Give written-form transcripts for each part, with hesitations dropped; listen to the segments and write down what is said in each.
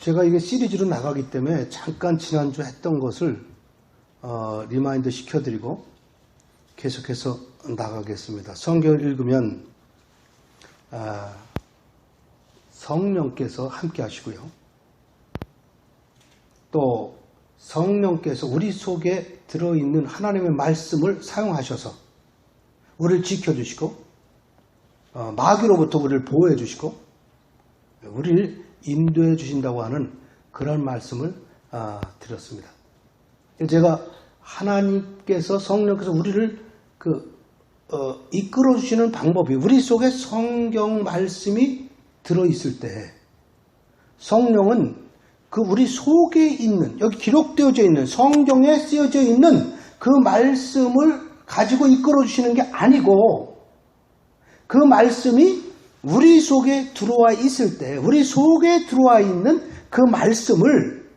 제가 이게 시리즈로 나가기 때문에 잠깐 지난주 했던 것을 리마인드 시켜드리고 계속해서 나가겠습니다. 성경을 읽으면 성령께서 함께 하시고요. 또 성령께서 우리 속에 들어있는 하나님의 말씀을 사용하셔서 우리를 지켜주시고 마귀로부터 우리를 보호해 주시고 우리를 인도해 주신다고 하는 그런 말씀을 드렸습니다. 제가 하나님께서 성령께서 우리를 이끌어 주시는 방법이 우리 속에 성경 말씀이 들어있을 때 성령은 그 우리 속에 있는 여기 기록되어져 있는 성경에 쓰여져 있는 그 말씀을 가지고 이끌어 주시는 게 아니고 그 말씀이 우리 속에 들어와 있을 때 우리 속에 들어와 있는 그 말씀을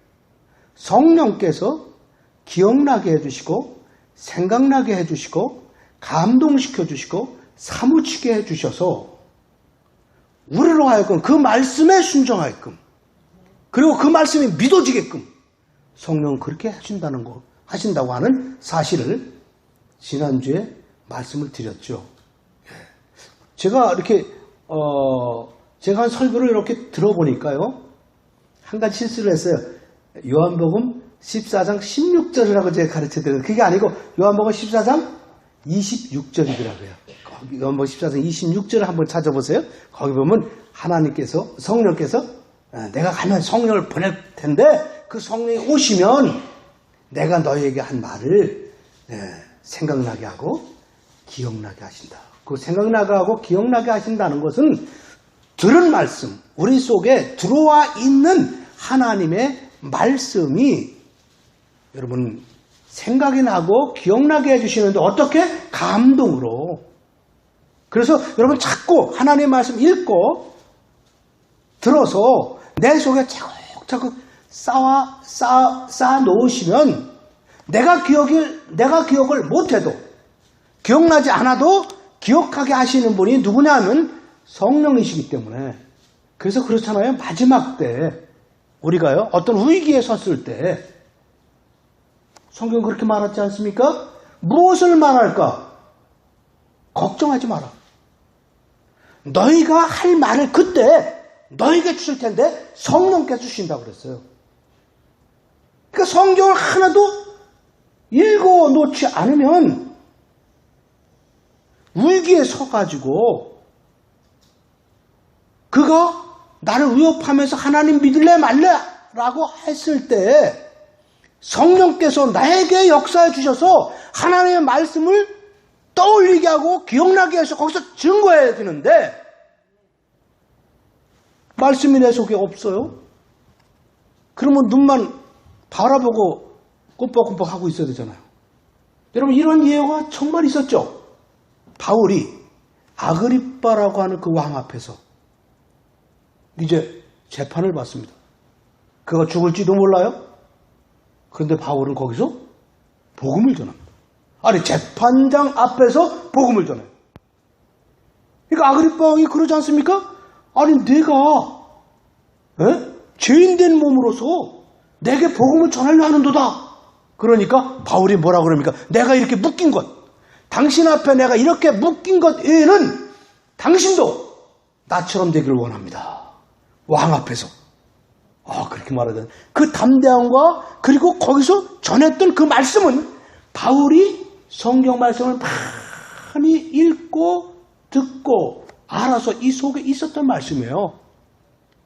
성령께서 기억나게 해주시고 생각나게 해주시고 감동시켜 주시고 사무치게 해주셔서 우리로 하여금 그 말씀에 순종하게끔 그리고 그 말씀이 믿어지게끔 성령은 그렇게 하신다고 하는 사실을 지난주에 말씀을 드렸죠. 제가 이렇게 제가 한 설교를 이렇게 들어보니까요. 한 가지 실수를 했어요. 요한복음 14장 16절이라고 제가 가르쳐드렸는데 그게 아니고 요한복음 14장 26절이더라고요. 요한복음 14장 26절을 한번 찾아보세요. 거기 보면 하나님께서 성령께서 내가 가면 성령을 보낼 텐데 그 성령이 오시면 내가 너희에게 한 말을 생각나게 하고 기억나게 하신다. 그 생각나게 하고 기억나게 하신다는 것은 들은 말씀, 우리 속에 들어와 있는 하나님의 말씀이 여러분 생각이 나고 기억나게 해주시는데 어떻게? 감동으로. 그래서 여러분 자꾸 하나님의 말씀 읽고 들어서 내 속에 차곡차곡 쌓아 놓으시면 내가 기억을 못해도 기억나지 않아도 기억하게 하시는 분이 누구냐 하면 성령이시기 때문에 그래서 그렇잖아요. 마지막 때 우리가요 어떤 위기에 섰을 때 성경 그렇게 말하지 않습니까? 무엇을 말할까? 걱정하지 마라. 너희가 할 말을 그때 너희에게 주실 텐데 성령께서 주신다고 그랬어요. 그러니까 성경을 하나도 읽어놓지 않으면 위기에 서가지고 그가 나를 위협하면서 하나님 믿을래 말래? 라고 했을 때 성령께서 나에게 역사해 주셔서 하나님의 말씀을 떠올리게 하고 기억나게 해서 거기서 증거해야 되는데 말씀이 내 속에 없어요? 그러면 눈만 바라보고 꼼뻑꼼뻑 하고 있어야 되잖아요. 여러분 이런 예화가 정말 있었죠. 바울이 아그리빠라고 하는 그 왕 앞에서 이제 재판을 받습니다. 그가 죽을지도 몰라요. 그런데 바울은 거기서 복음을 전합니다. 아니 재판장 앞에서 복음을 전해요. 그러니까 아그리빠 왕이 그러지 않습니까? 아니 내가 죄인된 몸으로서 내게 복음을 전하려 하는도다. 그러니까 바울이 뭐라 그럽니까? 내가 이렇게 묶인 것 당신 앞에 내가 이렇게 묶인 것 외에는 당신도 나처럼 되기를 원합니다. 왕 앞에서. 그렇게 말하던 그 담대함과 그리고 거기서 전했던 그 말씀은 바울이 성경 말씀을 많이 읽고 듣고 알아서 이 속에 있었던 말씀이에요.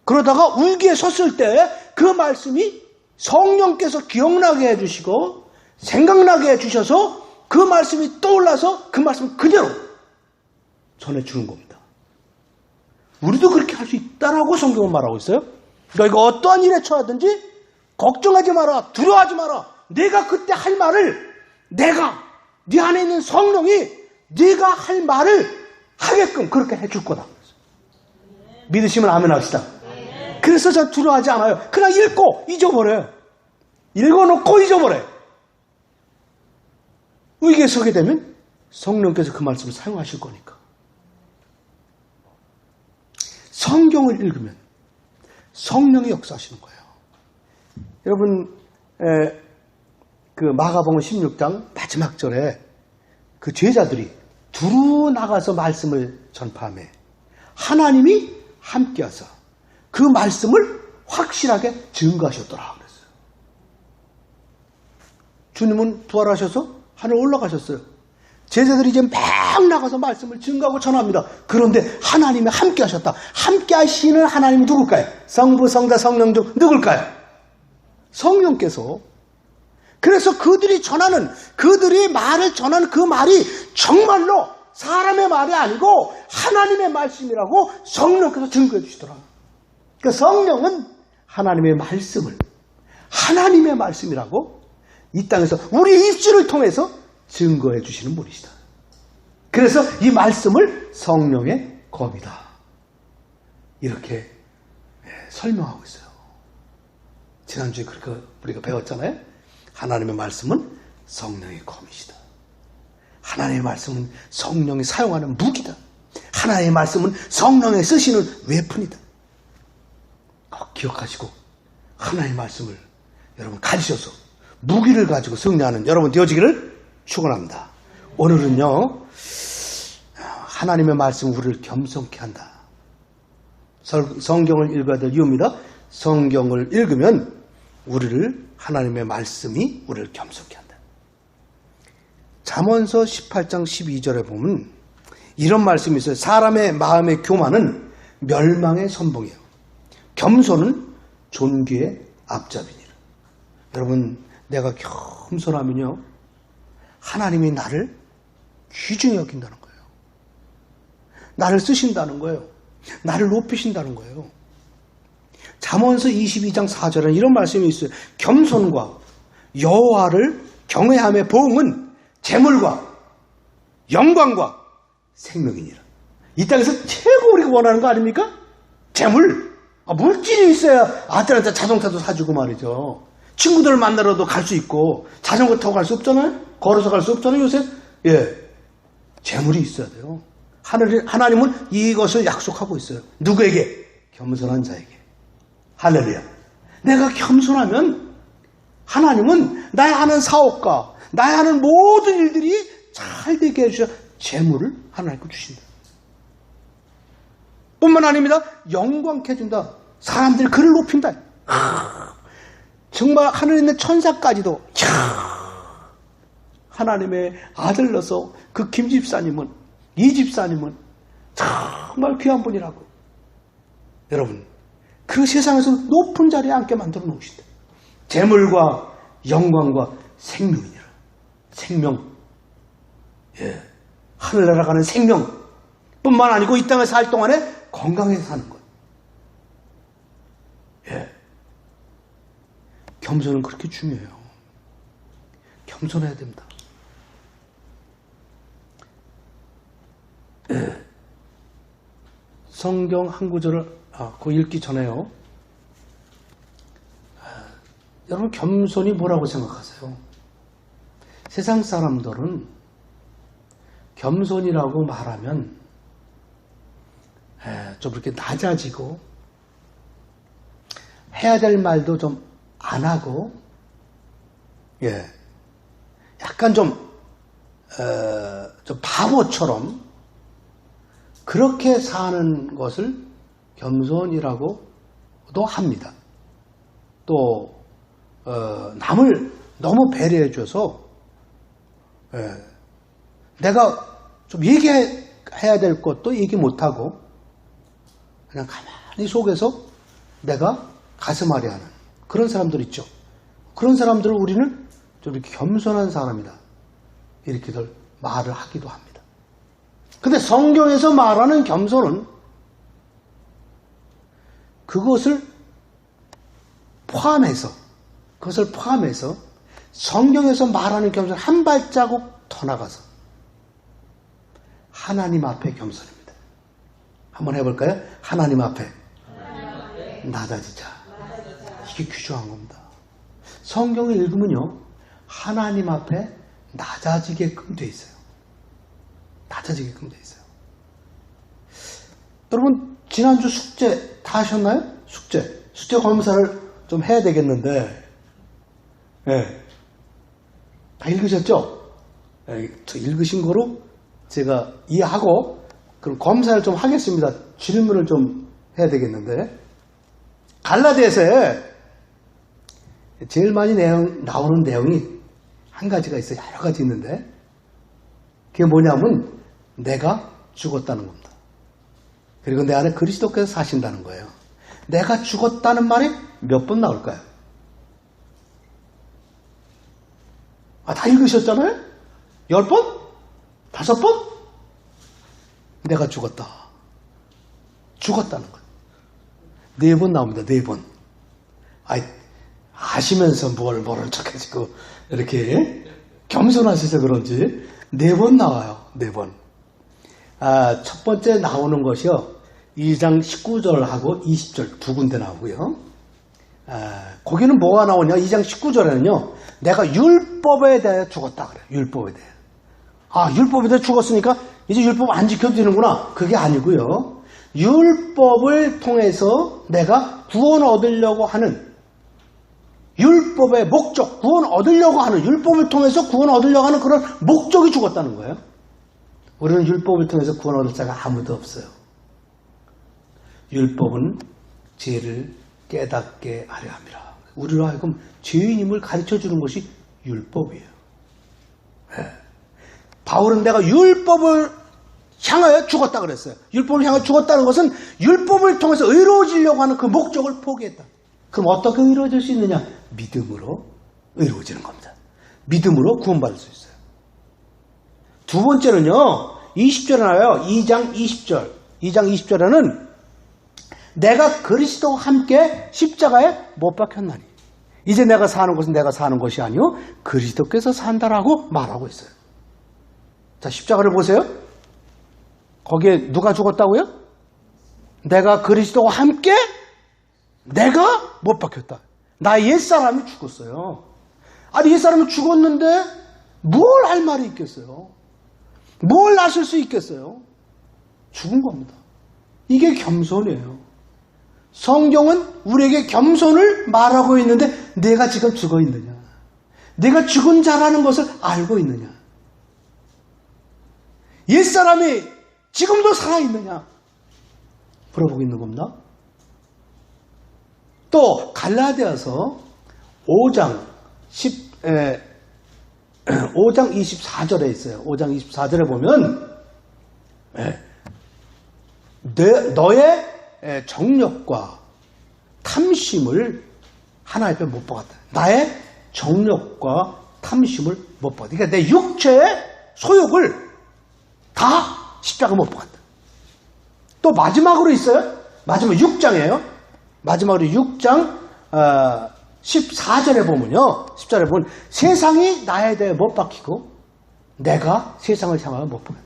그러다가 위기에 섰을 때 그 말씀이 성령께서 기억나게 해주시고 생각나게 해주셔서 그 말씀이 떠올라서 그 말씀을 그대로 전해주는 겁니다. 우리도 그렇게 할 수 있다라고 성경은 말하고 있어요. 너희가 어떠한 일에 처하든지 걱정하지 마라. 두려워하지 마라. 내가 그때 할 말을 내가 네 안에 있는 성령이 네가 할 말을 하게끔 그렇게 해줄 거다. 믿으시면 아멘 합시다. 그래서 저 두려워하지 않아요. 그냥 읽고 잊어버려요. 읽어놓고 잊어버려요. 위기에 서게 되면 성령께서 그 말씀을 사용하실 거니까. 성경을 읽으면 성령이 역사하시는 거예요. 여러분, 그 마가복음 16장 마지막 절에 그 제자들이 두루 나가서 말씀을 전파하며 하나님이 함께하사 그 말씀을 확실하게 증거하셨더라 그랬어요. 주님은 부활하셔서 하늘 올라가셨어요. 제자들이 이제 막 나가서 말씀을 증거하고 전합니다. 그런데 하나님이 함께하셨다. 함께하시는 하나님이 누굴까요? 성부, 성자, 성령 중 누굴까요? 성령께서. 그래서 그들이 말을 전하는 그 말이 정말로 사람의 말이 아니고 하나님의 말씀이라고 성령께서 증거해 주시더라. 그러니까 성령은 하나님의 말씀이라고 이 땅에서 우리 입술을 통해서 증거해 주시는 분이시다. 그래서 이 말씀을 성령의 검이다. 이렇게 설명하고 있어요. 지난주에 그렇게 우리가 배웠잖아요. 하나님의 말씀은 성령의 검이시다. 하나님의 말씀은 성령이 사용하는 무기다. 하나님의 말씀은 성령이 쓰시는 웨폰이다. 꼭 기억하시고 하나님의 말씀을 여러분 가지셔서 무기를 가지고 승리하는 여러분 되어지기를 축원합니다. 오늘은요, 하나님의 말씀은 우리를 겸손케 한다. 성경을 읽어야 될 이유입니다. 성경을 읽으면 하나님의 말씀이 우리를 겸손케 한다. 잠언서 18장 12절에 보면 이런 말씀이 있어요. 사람의 마음의 교만은 멸망의 선봉이에요. 겸손은 존귀의 앞잡이니라. 여러분, 내가 겸손하면요, 하나님이 나를 귀중히 여긴다는 거예요. 나를 쓰신다는 거예요. 나를 높이신다는 거예요. 잠언서 22장 4절에 이런 말씀이 있어요. 겸손과 여호와를 경외함의 보응은 재물과 영광과 생명이니라. 이 땅에서 최고 우리가 원하는 거 아닙니까? 재물. 물질이 있어야 아들한테 자동차도 사주고 말이죠. 친구들을 만나러도 갈 수 있고 자전거 타고 갈 수 없잖아요. 걸어서 갈 수 없잖아요 요새. 재물이 있어야 돼요. 하나님은 이것을 약속하고 있어요. 누구에게? 겸손한 자에게. 할렐루야. 내가 겸손하면 하나님은 나의 하는 사업과 나의 하는 모든 일들이 잘 되게 해주셔 재물을 하나님께 주신다. 뿐만 아닙니다. 영광케 해준다. 사람들이 그를 높인다. 정말 하늘에 있는 천사까지도 하나님의 아들로서 그 김 집사님은, 이 집사님은 정말 귀한 분이라고. 여러분, 그 세상에서 높은 자리에 앉게 만들어 놓으신다. 재물과 영광과 생명이니라. 생명. 하늘 날아가는 생명 뿐만 아니고 이 땅에 살 동안에 건강해서 사는 것. 겸손은 그렇게 중요해요. 겸손해야 됩니다. 성경 한 구절을 그거 읽기 전에요. 여러분, 겸손이 뭐라고 생각하세요? 세상 사람들은 겸손이라고 말하면 좀 이렇게 낮아지고 해야 될 말도 좀 안 하고 약간 좀 바보처럼 그렇게 사는 것을 겸손이라고도 합니다. 또 남을 너무 배려해줘서 내가 좀 얘기해야 될 것도 얘기 못하고 그냥 가만히 속에서 내가 가슴앓이 하는 그런 사람들 있죠. 그런 사람들을 우리는 좀 이렇게 겸손한 사람이다, 이렇게들 말을 하기도 합니다. 근데 성경에서 말하는 겸손은 그것을 포함해서 성경에서 말하는 겸손 한 발자국 더 나가서 하나님 앞에 겸손입니다. 한번 해볼까요? 하나님 앞에 낮아지자. 이게 귀중한 겁니다. 성경을 읽으면요, 하나님 앞에 낮아지게끔 돼 있어요. 낮아지게끔 돼 있어요. 여러분, 지난주 숙제 다 하셨나요? 숙제 검사를 좀 해야 되겠는데 예. 다 읽으셨죠? 예, 저 읽으신 거로 제가 이해하고 그럼 검사를 좀 하겠습니다. 질문을 좀 해야 되겠는데 갈라디아서에 제일 많이 나오는 내용이 한 가지가 있어요. 여러 가지 있는데 그게 뭐냐면 내가 죽었다는 겁니다. 그리고 내 안에 그리스도께서 사신다는 거예요. 내가 죽었다는 말이 몇 번 나올까요? 다 읽으셨잖아요? 10번? 5번? 내가 죽었다. 죽었다는 거예요. 4번 나옵니다. 4번. 아시면서 뭘 모른 척해지고 이렇게 겸손하셔서 그런지 4번 나와요. 4번. 첫 번째 나오는 것이요. 2장 19절하고 20절 두 군데 나오고요. 거기는 뭐가 나오냐? 2장 19절에는요. 내가 율법에 대해 죽었다 그래요. 율법에 대해. 율법에 대해 죽었으니까 이제 율법 안 지켜도 되는구나. 그게 아니고요. 율법을 통해서 내가 구원 얻으려고 하는 율법의 목적, 구원 얻으려고 하는 율법을 통해서 구원 얻으려고 하는 그런 목적이 죽었다는 거예요. 우리는 율법을 통해서 구원 얻을 자가 아무도 없어요. 율법은 죄를 깨닫게 하려 함이라. 우리로 하여금 죄인임을 가르쳐주는 것이 율법이에요. 네. 바울은 내가 율법을 향하여 죽었다 그랬어요. 율법을 향하여 죽었다는 것은 율법을 통해서 의로워지려고 하는 그 목적을 포기했다. 그럼 어떻게 의로워질 수 있느냐? 믿음으로 의로워지는 겁니다. 믿음으로 구원받을 수 있어요. 두 번째는요. 20절에 나와요. 2장 20절. 2장 20절에는 내가 그리스도와 함께 십자가에 못 박혔나니 이제 내가 사는 것은 내가 사는 것이 아니요 그리스도께서 산다라고 말하고 있어요. 자, 십자가를 보세요. 거기에 누가 죽었다고요? 내가 그리스도와 함께 내가 못 박혔다. 나의 옛사람이 죽었어요. 옛사람이 죽었는데 뭘 할 말이 있겠어요? 뭘 하실 수 있겠어요? 죽은 겁니다. 이게 겸손이에요. 성경은 우리에게 겸손을 말하고 있는데 내가 지금 죽어 있느냐? 내가 죽은 자라는 것을 알고 있느냐? 옛사람이 지금도 살아있느냐? 물어보고 있는 겁니다. 또 갈라디아서 5장 24절에 있어요. 5장 24절에 보면 너의 정욕과 탐심을 하나님 앞에 못 박았다. 나의 정욕과 탐심을 못 박았다. 그러니까 내 육체의 소욕을 다 십자가 못 박았다. 또 마지막으로 있어요. 마지막 6장이에요. 마지막으로 6장 14절에 보면요. 14절에 보면 세상이 나에 대해 못 박히고 내가 세상을 향하여 못 박았다.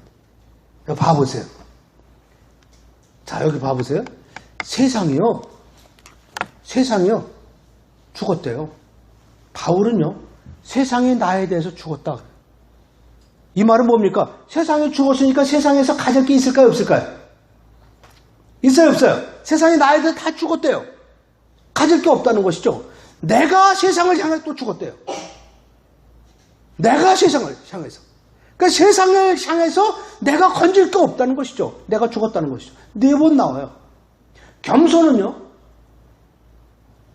여기 봐보세요. 자, 여기 봐보세요. 세상이요 죽었대요. 바울은요 세상이 나에 대해서 죽었다. 이 말은 뭡니까? 세상이 죽었으니까 세상에서 가질 게 있을까요 없을까요? 있어요 없어요? 세상이 나에 대해서 다 죽었대요. 가질 게 없다는 것이죠. 내가 세상을 향해 또 죽었대요. 내가 세상을 향해서. 그러니까 세상을 향해서 내가 건질 게 없다는 것이죠. 내가 죽었다는 것이죠. 4번 나와요. 겸손은요.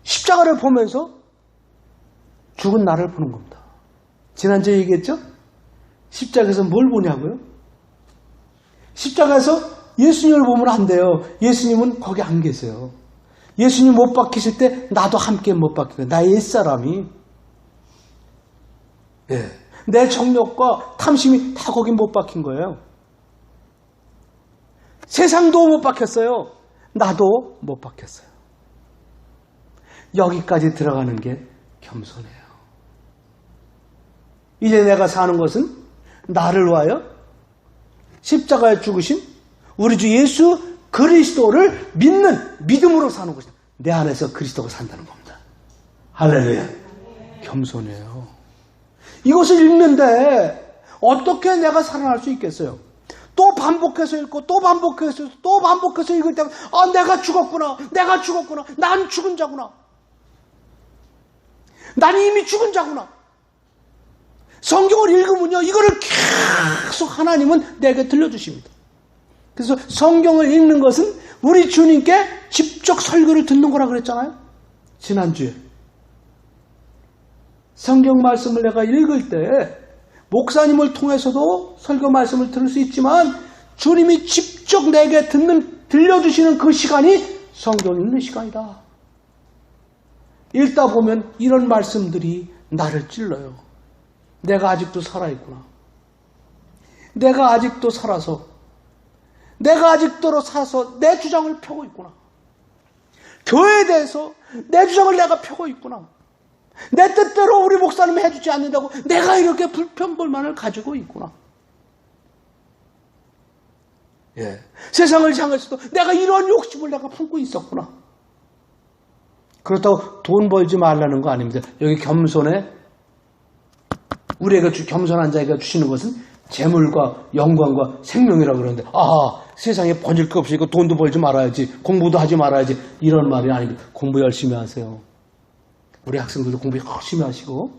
십자가를 보면서 죽은 나를 보는 겁니다. 지난주에 얘기했죠? 십자가에서 뭘 보냐고요? 십자가에서 예수님을 보면 안 돼요. 예수님은 거기 안 계세요. 예수님 못 박히실 때 나도 함께 못 박히고 나의 옛사람이 내 정욕과 탐심이 다 거기 못 박힌 거예요. 세상도 못 박혔어요. 나도 못 박혔어요. 여기까지 들어가는 게 겸손해요. 이제 내가 사는 것은 나를 위하여 십자가에 죽으신 우리 주 예수 그리스도를 믿는 믿음으로 사는 것이다. 내 안에서 그리스도가 산다는 겁니다. 할렐루야. 겸손해요. 이것을 읽는데 어떻게 내가 살아날 수 있겠어요? 또 반복해서 읽고 또 반복해서 또 반복해서 읽을 때마다 내가 죽었구나. 내가 죽었구나. 난 죽은 자구나. 난 이미 죽은 자구나. 성경을 읽으면요, 이거를 계속 하나님은 내게 들려주십니다. 그래서 성경을 읽는 것은 우리 주님께 직접 설교를 듣는 거라 그랬잖아요. 지난주에. 성경 말씀을 내가 읽을 때 목사님을 통해서도 설교 말씀을 들을 수 있지만 주님이 직접 내게 들려주시는 그 시간이 성경 읽는 시간이다. 읽다 보면 이런 말씀들이 나를 찔러요. 내가 아직도 살아있구나. 내가 아직도 살아서 내 주장을 펴고 있구나. 교회에 대해서 내 주장을 내가 펴고 있구나. 내 뜻대로 우리 목사님이 해주지 않는다고 내가 이렇게 불평불만을 가지고 있구나. 예. 세상을 향해서도 내가 이런 욕심을 내가 품고 있었구나. 그렇다고 돈 벌지 말라는 거 아닙니다. 여기 겸손에 우리에게 겸손한 자에게 주시는 것은 재물과 영광과 생명이라고 그러는데 세상에 번질 거 없으니까 돈도 벌지 말아야지, 공부도 하지 말아야지, 이런 말이 아니고 공부 열심히 하세요. 우리 학생들도 공부 열심히 하시고,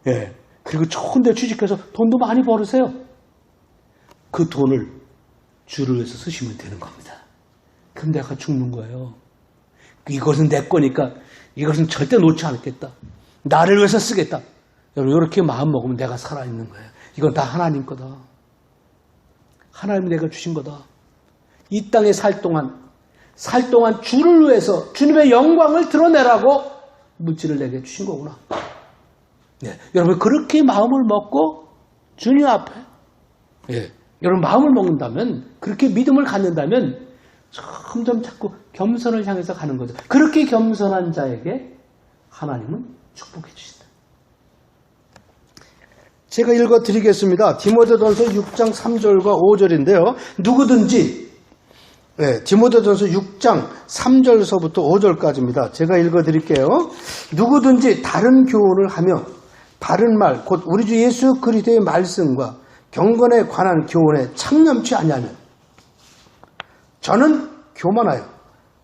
예, 그리고 좋은 데 취직해서 돈도 많이 벌으세요. 그 돈을 주를 위해서 쓰시면 되는 겁니다. 그럼 내가 죽는 거예요. 이것은 내 거니까 이것은 절대 놓지 않겠다. 나를 위해서 쓰겠다. 여러분, 이렇게 마음 먹으면 내가 살아있는 거예요. 이건 다 하나님 거다. 하나님이 내가 주신 거다. 이 땅에 살 동안 주를 위해서 주님의 영광을 드러내라고 물질을 내게 주신 거구나. 네, 여러분 그렇게 마음을 먹고 주님 앞에 여러분 마음을 먹는다면, 그렇게 믿음을 갖는다면 점점 자꾸 겸손을 향해서 가는 거죠. 그렇게 겸손한 자에게 하나님은 축복해 주신다. 제가 읽어드리겠습니다. 디모데전서 6장 3절과 5절인데요. 누구든지, 디모데전서 6장 3절서부터 5절까지입니다. 제가 읽어드릴게요. 누구든지 다른 교훈을 하며 바른 말, 곧 우리 주 예수 그리스도의 말씀과 경건에 관한 교훈에 창념치 아니하면 저는 교만하여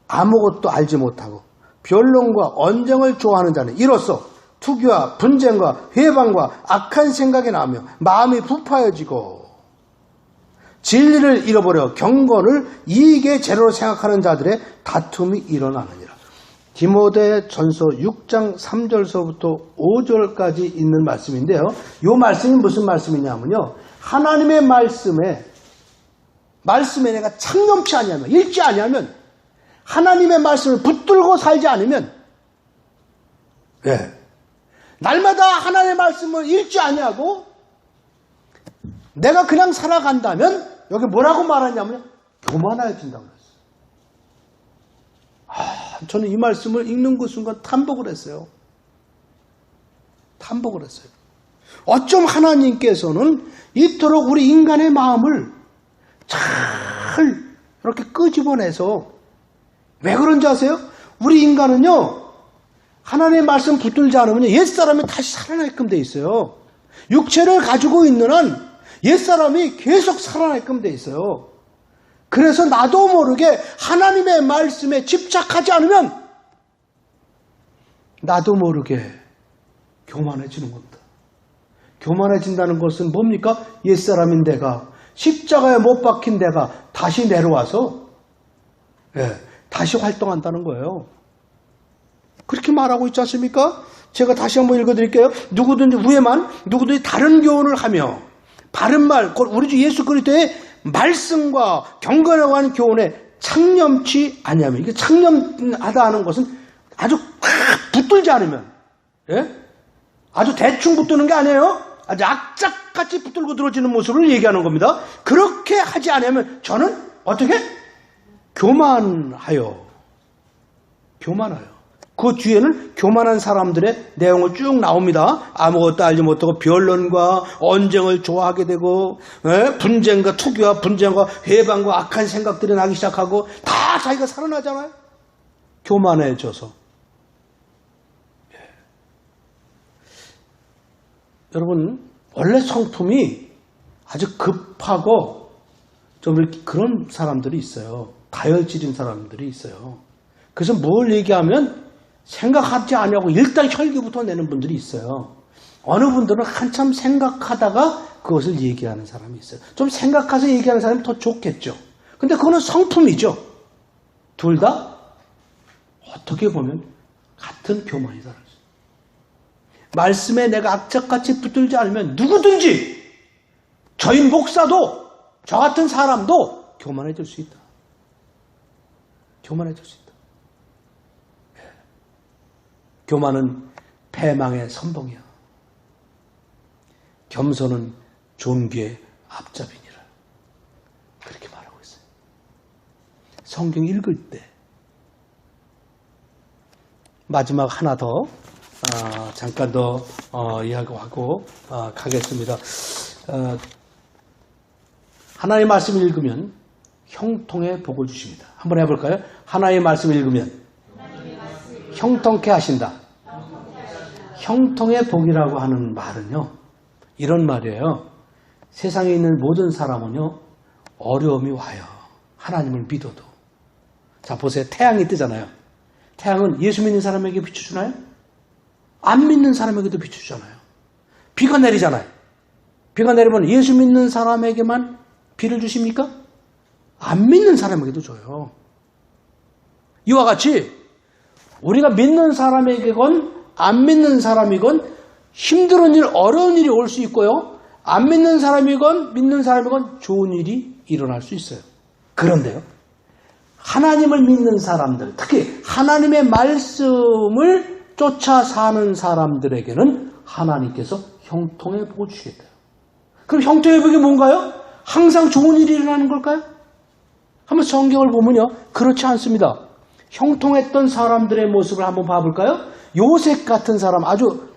아무것도 알지 못하고 변론과 언쟁을 좋아하는 자는 이로써 투기와 분쟁과 회방과 악한 생각이 나며 마음이 부파해지고 진리를 잃어버려 경건을 이익의 재료로 생각하는 자들의 다툼이 일어나느니라. 디모데전서 6장 3절서부터 5절까지 있는 말씀인데요. 이 말씀이 무슨 말씀이냐면요, 하나님의 말씀에 내가 창념치 아니하면, 읽지 아니하면, 하나님의 말씀을 붙들고 살지 않으면, 날마다 하나님의 말씀을 읽지 아니하고 내가 그냥 살아간다면, 여기 뭐라고 말하냐면 교만해진다고 그랬어요. 저는 이 말씀을 읽는 그 순간 탐복을 했어요. 어쩜 하나님께서는 이토록 우리 인간의 마음을 잘 이렇게 끄집어내서, 왜 그런지 아세요? 우리 인간은요, 하나님의 말씀 붙들지 않으면 옛사람이 다시 살아나게끔 돼 있어요. 육체를 가지고 있는 한 옛사람이 계속 살아나게끔 돼 있어요. 그래서 나도 모르게 하나님의 말씀에 집착하지 않으면 나도 모르게 교만해지는 겁니다. 교만해진다는 것은 뭡니까? 옛사람인 내가, 십자가에 못 박힌 내가 다시 내려와서 다시 활동한다는 거예요. 그렇게 말하고 있지 않습니까? 제가 다시 한번 읽어드릴게요. 누구든지 다른 교훈을 하며 바른 말, 곧 우리 주 예수 그리스도의 말씀과 경건에 관한 교훈에 창념치 아니하면, 이게 창념하다 하는 것은 아주 붙들지 않으면, 아주 대충 붙드는 게 아니에요. 아주 악착같이 붙들고 들어지는 모습을 얘기하는 겁니다. 그렇게 하지 않으면 저는 어떻게? 교만하여. 그 뒤에는 교만한 사람들의 내용을 쭉 나옵니다. 아무것도 알지 못하고 변론과 언쟁을 좋아하게 되고, 분쟁과 투기와 분쟁과 회방과 악한 생각들이 나기 시작하고, 다 자기가 살아나잖아요. 교만해져서. 여러분, 원래 성품이 아주 급하고 좀 그런 사람들이 있어요. 다혈질인 사람들이 있어요. 그래서 뭘 얘기하면 생각하지 않냐고 일단 혈기부터 내는 분들이 있어요. 어느 분들은 한참 생각하다가 그것을 얘기하는 사람이 있어요. 좀 생각해서 얘기하는 사람이 더 좋겠죠. 근데 그거는 성품이죠. 둘 다 어떻게 보면 같은 교만이다. 말씀에 내가 악착같이 붙들지 않으면 누구든지 저희 목사도 저 같은 사람도 교만해질 수 있다. 교만해질 수 있다. 교만은 패망의 선봉이야. 겸손은 존귀의 앞잡이니라. 그렇게 말하고 있어요. 성경 읽을 때 마지막 하나 더 잠깐 더 이야기하고 가겠습니다. 하나님의 말씀을 읽으면 형통의 복을 주십니다. 한번 해볼까요? 하나님의 말씀을 읽으면 형통케 하신다. 형통의 복이라고 하는 말은요, 이런 말이에요. 세상에 있는 모든 사람은요, 어려움이 와요. 하나님을 믿어도. 자, 보세요. 태양이 뜨잖아요. 태양은 예수 믿는 사람에게 비춰주나요? 안 믿는 사람에게도 비춰주잖아요. 비가 내리잖아요. 비가 내리면 예수 믿는 사람에게만 비를 주십니까? 안 믿는 사람에게도 줘요. 이와 같이 우리가 믿는 사람에게건 안 믿는 사람이건 힘든 일, 어려운 일이 올 수 있고요. 안 믿는 사람이건 믿는 사람이건 좋은 일이 일어날 수 있어요. 그런데요, 하나님을 믿는 사람들, 특히 하나님의 말씀을 쫓아 사는 사람들에게는 하나님께서 형통의 복을 주시겠다. 그럼 형통의 복이 뭔가요? 항상 좋은 일이 일어나는 걸까요? 한번 성경을 보면요, 그렇지 않습니다. 형통했던 사람들의 모습을 한번 봐볼까요? 요셉 같은 사람, 아주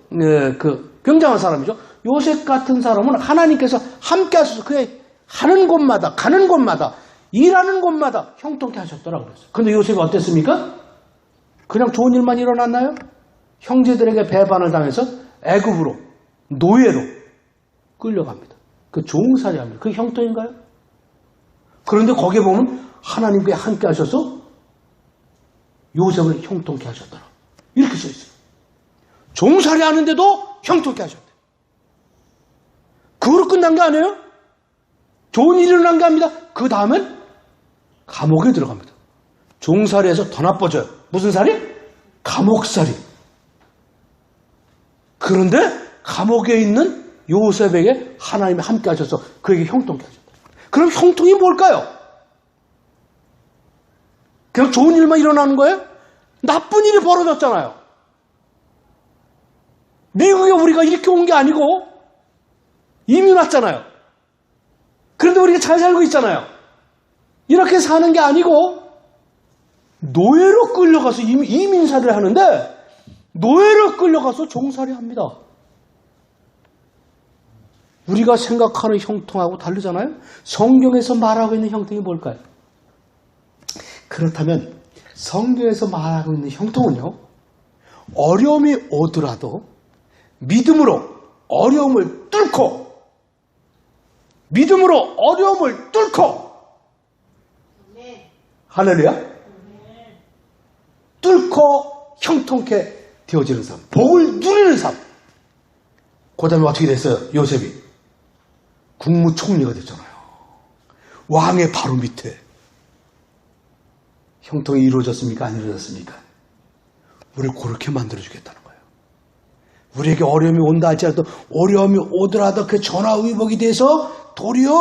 굉장한 사람이죠. 요셉 같은 사람은 하나님께서 함께 하셔서 그의 하는 곳마다, 가는 곳마다, 일하는 곳마다 형통케 하셨더라고요. 그런데 요셉이 어땠습니까? 그냥 좋은 일만 일어났나요? 형제들에게 배반을 당해서 애굽으로, 노예로 끌려갑니다. 그 종살이합니다. 그게 형통인가요? 그런데 거기에 보면 하나님께 함께 하셔서 요셉을 형통케 하셨더라. 이렇게 써 있어요. 종살이 하는데도 형통케 하셨대. 그거로 끝난 게 아니에요? 좋은 일이 일어난 게 아닙니다. 그 다음엔 감옥에 들어갑니다. 종살이에서 더 나빠져요. 무슨 살이? 감옥살이. 그런데 감옥에 있는 요셉에게 하나님이 함께 하셔서 그에게 형통케 하셨다. 그럼 형통이 뭘까요? 그냥 좋은 일만 일어나는 거예요? 나쁜 일이 벌어졌잖아요. 미국에 우리가 이렇게 온 게 아니고 이민 왔잖아요. 그런데 우리가 잘 살고 있잖아요. 이렇게 사는 게 아니고 노예로 끌려가서 이민살이를 하는데 노예로 끌려가서 종살이 합니다. 우리가 생각하는 형통하고 다르잖아요. 성경에서 말하고 있는 형통이 뭘까요? 그렇다면 성경에서 말하고 있는 형통은요, 어려움이 오더라도 믿음으로 어려움을 뚫고 할렐루야, 뚫고 형통케 되어지는 삶, 복을 누리는 삶. 그 다음에 어떻게 됐어요? 요셉이 국무총리가 됐잖아요. 왕의 바로 밑에. 형통이 이루어졌습니까? 안 이루어졌습니까? 우리를 그렇게 만들어주겠다는 거예요. 우리에게 어려움이 온다 할지라도, 어려움이 오더라도 그 전화위복이 돼서 도리어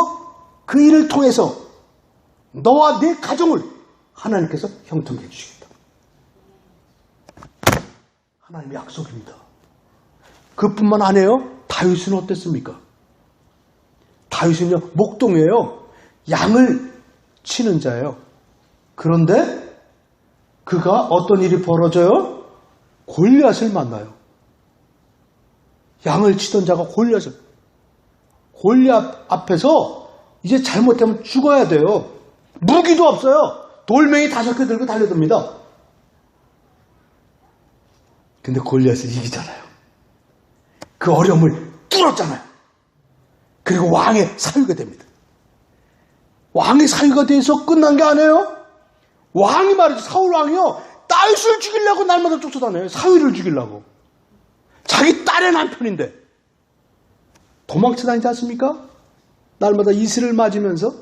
그 일을 통해서 너와 내 가정을 하나님께서 형통케 해주시겠다. 하나님의 약속입니다. 그뿐만 아니에요. 다윗은 어땠습니까? 다윗은요, 목동이에요. 양을 치는 자예요. 그런데 그가 어떤 일이 벌어져요? 골리앗을 만나요. 양을 치던 자가 골리앗 앞에서 이제 잘못하면 죽어야 돼요. 무기도 없어요. 돌멩이 5개 들고 달려듭니다. 근데 골리앗을 이기잖아요. 그 어려움을 뚫었잖아요. 그리고 왕의 사위가 됩니다. 왕의 사위가 돼서 끝난 게 아니에요. 왕이 말이죠. 사울 왕이요, 다윗을 죽이려고 날마다 쫓아다녀요. 사위를 죽이려고. 자기 딸의 남편인데 도망쳐 다니지 않습니까? 날마다 이슬을 맞으면서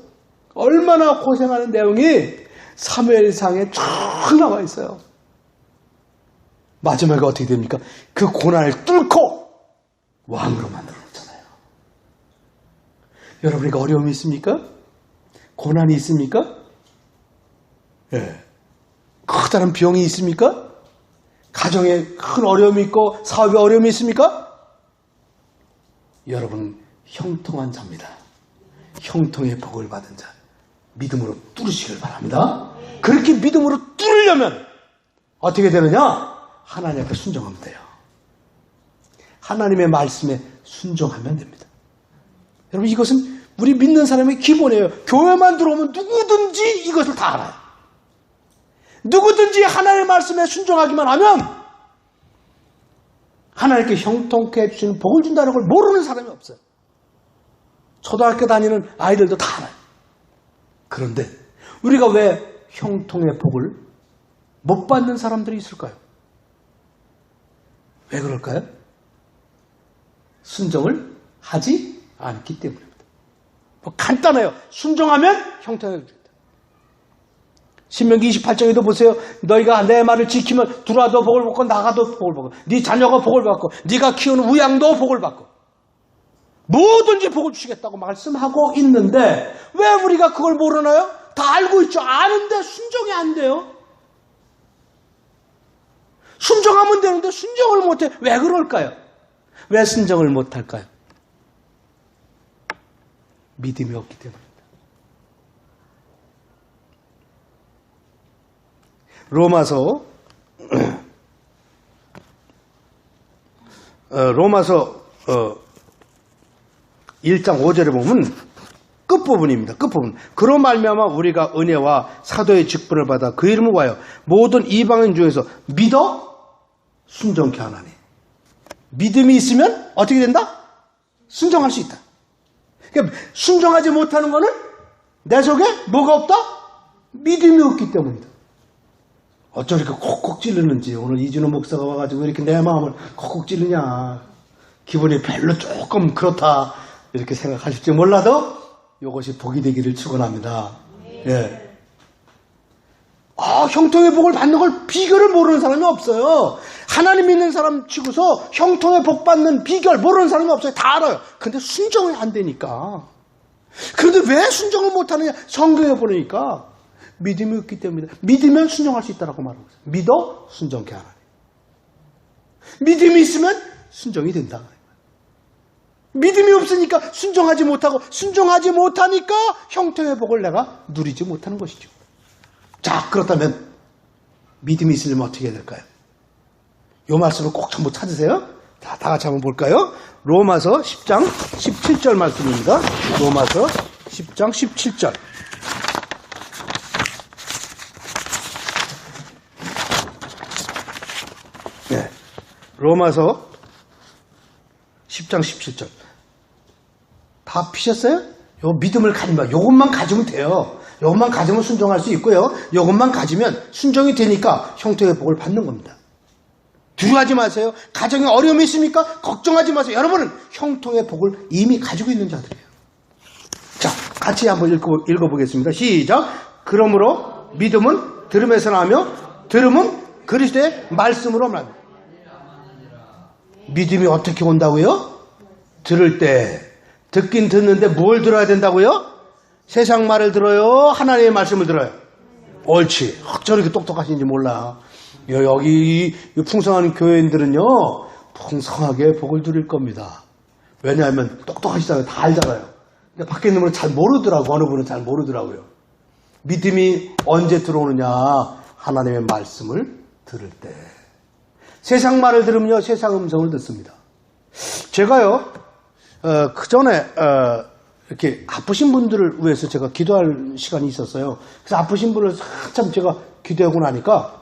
얼마나 고생하는 내용이 사무엘상에 쭉 나와 있어요. 마지막에 어떻게 됩니까? 그 고난을 뚫고 왕으로 만들어놓잖아요. 여러분에게 어려움이 있습니까? 고난이 있습니까? 예. 커다란 병이 있습니까? 가정에 큰 어려움이 있고 사업에 어려움이 있습니까? 여러분 형통한 자입니다. 형통의 복을 받은 자 믿음으로 뚫으시길 바랍니다. 그렇게 믿음으로 뚫으려면 어떻게 되느냐? 하나님 앞에 순종하면 돼요. 하나님의 말씀에 순종하면 됩니다. 여러분 이것은 우리 믿는 사람의 기본이에요. 교회만 들어오면 누구든지 이것을 다 알아요. 누구든지 하나님의 말씀에 순종하기만 하면 하나님께 형통케 해주시는 복을 준다는 걸 모르는 사람이 없어요. 초등학교 다니는 아이들도 다 알아요. 그런데 우리가 왜 형통의 복을 못 받는 사람들이 있을까요? 왜 그럴까요? 순종을 하지 않기 때문입니다. 뭐 간단해요. 순종하면 형통의 복을 준다. 신명기 28장에도 보세요. 너희가 내 말을 지키면 들어와도 복을 받고 나가도 복을 받고 네 자녀가 복을 받고 네가 키우는 우양도 복을 받고 뭐든지 복을 주시겠다고 말씀하고 있는데 왜 우리가 그걸 모르나요? 다 알고 있죠. 아는데 순종이 안 돼요. 순종하면 되는데 순종을 못해. 왜 그럴까요? 왜 순종을 못할까요? 믿음이 없기 때문입니다. 로마서 1장 5절에 보면 끝부분입니다. 끝부분. 그로 말미암아 우리가 은혜와 사도의 직분을 받아 그 이름을 위하여 모든 이방인 중에서 믿어 순종케 하나니. 믿음이 있으면 어떻게 된다? 순종할 수 있다. 그러니까 순종하지 못하는 것은 내 속에 뭐가 없다? 믿음이 없기 때문이다. 어쩜 이렇게 콕콕 찌르는지 오늘 이준호 목사가 와가지고 왜 이렇게 내 마음을 콕콕 찌르냐. 기분이 별로 조금 그렇다 이렇게 생각하실지 몰라도 이것이 복이 되기를 축원합니다. 예. 형통의 복을 받는 걸 비결을 모르는 사람이 없어요. 하나님 믿는 사람 치고서 형통의 복 받는 비결 모르는 사람이 없어요. 다 알아요. 근데 순종이 안 되니까. 그런데 왜 순종을 못하느냐? 성경에 보니까 믿음이 없기 때문이다. 믿으면 순종할 수 있다고 말하고 있어요. 믿어 순종케 하나니. 믿음이 있으면 순종이 된다. 믿음이 없으니까 순종하지 못하고 순종하지 못하니까 형통의 복을 내가 누리지 못하는 것이죠. 자, 그렇다면 믿음이 있으려면 어떻게 해야 될까요? 이 말씀을 꼭 전부 찾으세요. 자, 다 같이 한번 볼까요? 로마서 10장 17절 말씀입니다. 로마서 10장 17절. 네, 로마서 10장 17절. 다 피셨어요? 요 믿음을 가지면, 요것만 가지면 돼요. 요것만 가지면 순종할 수 있고요. 요것만 가지면 순종이 되니까 형통의 복을 받는 겁니다. 두려워하지 마세요. 가정에 어려움이 있습니까? 걱정하지 마세요. 여러분은 형통의 복을 이미 가지고 있는 자들이에요. 자, 같이 한번 읽어보겠습니다. 시작. 그러므로 믿음은 들음에서 나며 들음은 그리스도의 말씀으로 납니다. 믿음이 어떻게 온다고요? 들을 때. 듣긴 듣는데 뭘 들어야 된다고요? 세상 말을 들어요? 하나님의 말씀을 들어요? 옳지. 저렇게 똑똑하신지 몰라. 여기 풍성한 교회인들은요, 풍성하게 복을 누릴 겁니다. 왜냐하면 똑똑하시잖아요. 다 알잖아요. 근데 밖에 있는 분은 잘 모르더라고. 어느 분은 잘 모르더라고요. 믿음이 언제 들어오느냐? 하나님의 말씀을 들을 때. 세상 말을 들으면요, 세상 음성을 듣습니다. 제가요, 그 전에, 이렇게 아프신 분들을 위해서 제가 기도할 시간이 있었어요. 그래서 아프신 분을 한참 제가 기도하고 나니까,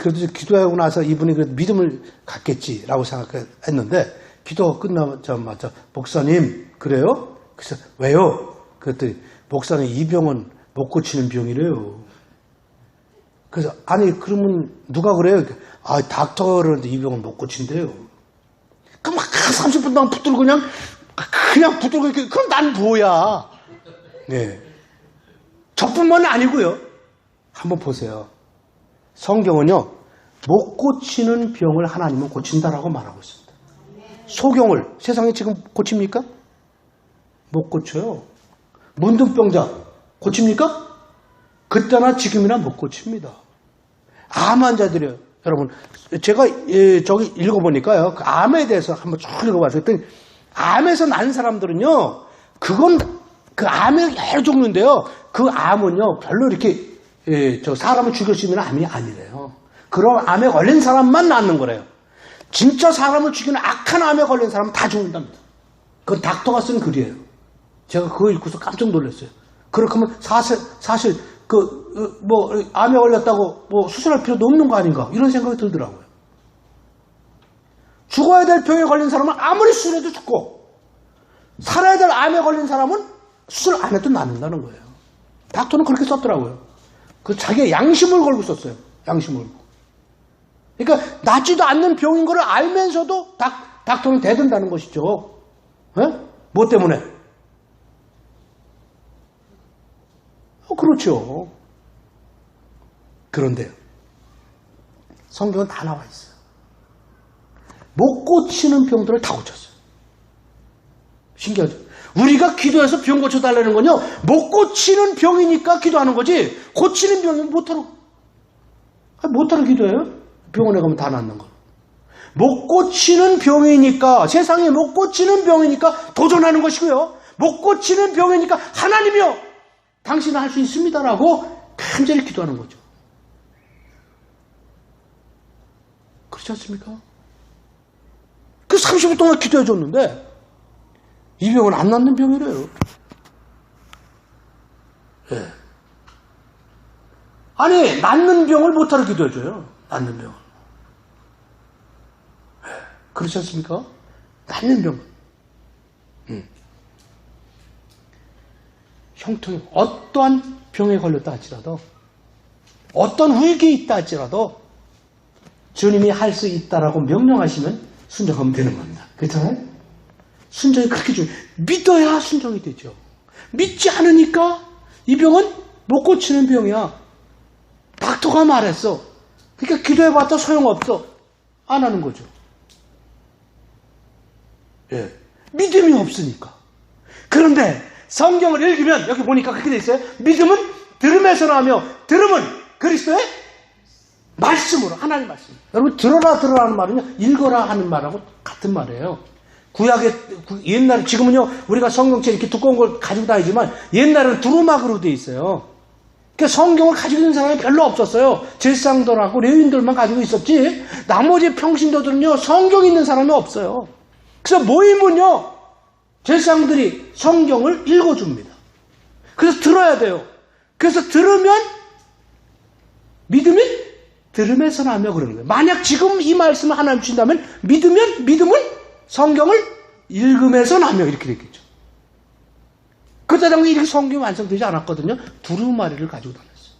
그래도 기도하고 나서 이분이 그래도 믿음을 갖겠지라고 생각했는데, 기도가 끝나자마자, 목사님, 그래요? 그래서, 왜요? 그랬더니, 목사님, 이 병은 못 고치는 병이래요. 그래서, 아니, 그러면 누가 그래요? 아, 닥터가 그러는데 이 병은 못 고친대요. 그럼 막 30분 동안 붙들고 그냥 붙들고 이렇게, 그럼 난 뭐야? 네. 저뿐만 아니고요. 한번 보세요. 성경은요, 못 고치는 병을 하나님은 고친다라고 말하고 있습니다. 소경을 세상에 지금 고칩니까? 못 고쳐요. 문둥병자 고칩니까? 그때나 지금이나 못 고칩니다. 암 환자들이요. 여러분, 제가 저기 읽어보니까요. 그 암에 대해서 한번 쭉 읽어봤어요. 그랬더니 암에서 난 사람들은요. 그건 그 암의 여러 종류인데요. 그 암은요. 별로 이렇게 저 사람을 죽일 수 있는 암이 아니래요. 그런 암에 걸린 사람만 낫는 거래요. 진짜 사람을 죽이는 악한 암에 걸린 사람은 다 죽는답니다. 그건 닥터가 쓴 글이에요. 제가 그거 읽고서 깜짝 놀랐어요. 그렇게 하면 사실 암에 걸렸다고 수술할 필요도 없는 거 아닌가 이런 생각이 들더라고요. 죽어야 될 병에 걸린 사람은 아무리 수술해도 죽고 살아야 될 암에 걸린 사람은 수술 안 해도 낫는다는 거예요. 닥터는 그렇게 썼더라고요. 그 자기의 양심을 걸고 썼어요. 양심을 걸고. 그러니까 낫지도 않는 병인 걸 알면서도 닥터는 대든다는 것이죠. 뭐 때문에? 그렇죠. 그런데요. 성경은 다 나와 있어요. 못 고치는 병들을 다 고쳤어요. 신기하죠? 우리가 기도해서 병 고쳐달라는 건요. 못 고치는 병이니까 기도하는 거지. 고치는 병이면 못하는 기도예요. 병원에 가면 다 낫는 거. 못 고치는 병이니까 세상에 못 고치는 병이니까 도전하는 것이고요. 못 고치는 병이니까 하나님이요. 당신은 할 수 있습니다라고 간절히 기도하는 거죠. 그렇지 않습니까? 그 30분 동안 기도해 줬는데 이 병은 안 낫는 병이래요. 네. 아니 낫는 병을 못하러 기도해 줘요. 낫는 병을. 네. 그렇지 않습니까? 낫는 병. 형통이 어떠한 병에 걸렸다 할지라도 어떤 위기에 있다 할지라도 주님이 할 수 있다라고 명령하시면 순종하면 되는 겁니다. 그렇잖아요? 순종이 그렇게 중요해요. 믿어야 순종이 되죠. 믿지 않으니까 이 병은 못 고치는 병이야. 닥터가 말했어. 그러니까 기도해봤자 소용없어. 안 하는 거죠. 예. 믿음이 없으니까. 그런데 성경을 읽으면 여기 보니까 그렇게 돼 있어요. 믿음은 들음에서 나며 들음은 그리스도의 말씀으로 하나님 말씀. 여러분 들어라는 말은요. 읽어라 하는 말하고 같은 말이에요. 구약의 옛날에 지금은요. 우리가 성경책 이렇게 두꺼운 걸 가지고 다니지만 옛날에는 두루마기로 돼 있어요. 그러니까 성경을 가지고 있는 사람이 별로 없었어요. 제사장들하고 레위인들만 가지고 있었지 나머지 평신도들은요. 성경 있는 사람이 없어요. 그래서 모임은요. 제사장들이 성경을 읽어줍니다. 그래서 들어야 돼요. 그래서 들으면 믿음이 들음에서 나며 그러는 거예요. 만약 지금 이 말씀을 하나님 주신다면 믿음은 성경을 읽음에서 나며 이렇게 됐겠죠. 그때 당시 이렇게 성경이 완성되지 않았거든요. 두루마리를 가지고 다녔어요.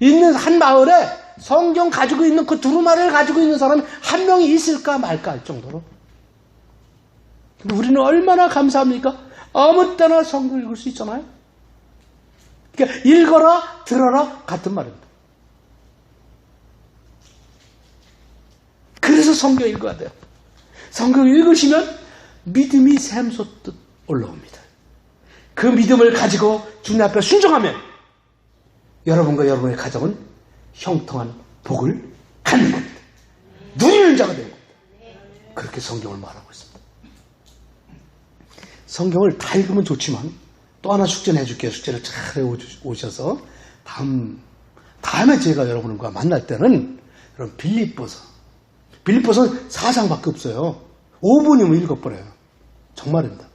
있는 한 마을에 성경 가지고 있는 그 두루마리를 가지고 있는 사람이 한 명이 있을까 말까 할 정도로. 우리는 얼마나 감사합니까? 아무 때나 성경 읽을 수 있잖아요. 그러니까 읽어라, 들어라 같은 말입니다. 그래서 성경 읽어야 돼요. 성경 읽으시면 믿음이 샘솟듯 올라옵니다. 그 믿음을 가지고 주님 앞에 순종하면 여러분과 여러분의 가정은 형통한 복을 갖는 겁니다. 누리는 자가 되는 겁니다. 그렇게 성경을 말하고 있습니다. 성경을 다 읽으면 좋지만 또 하나 숙제를 해줄게요. 숙제를 잘 해오셔서 다음에 제가 여러분과 만날 때는 여러분 빌립보서는 4장밖에 없어요. 5분이면 읽어버려요. 정말입니다.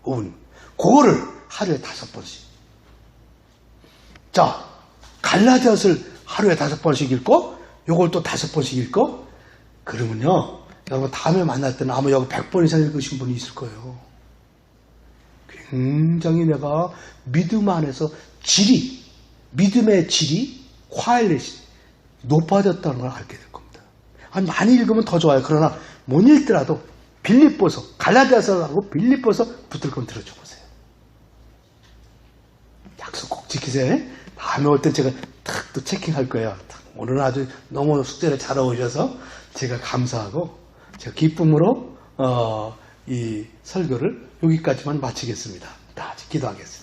5분이면. 그거를 하루에 5번씩. 자, 갈라디아서를 하루에 5번씩 읽고 요걸 또 5번씩 읽고 그러면요. 여러분 다음에 만날 때는 아마 여기 100번 이상 읽으신 분이 있을 거예요. 굉장히 내가 믿음 안에서 믿음의 질이 콰일릿이 높아졌다는 걸 알게 될 겁니다. 아니, 많이 읽으면 더 좋아요. 그러나 못 읽더라도 빌립보서, 갈라디아서하고 빌립보서 붙을 건 들어줘 보세요. 약속 꼭 지키세요. 다음에 올 땐 제가 탁 또 체킹할 거예요. 오늘은 아주 너무 숙제를 잘 오셔서 제가 감사하고 제가 기쁨으로 이 설교를 여기까지만 마치겠습니다. 다 같이 기도하겠습니다.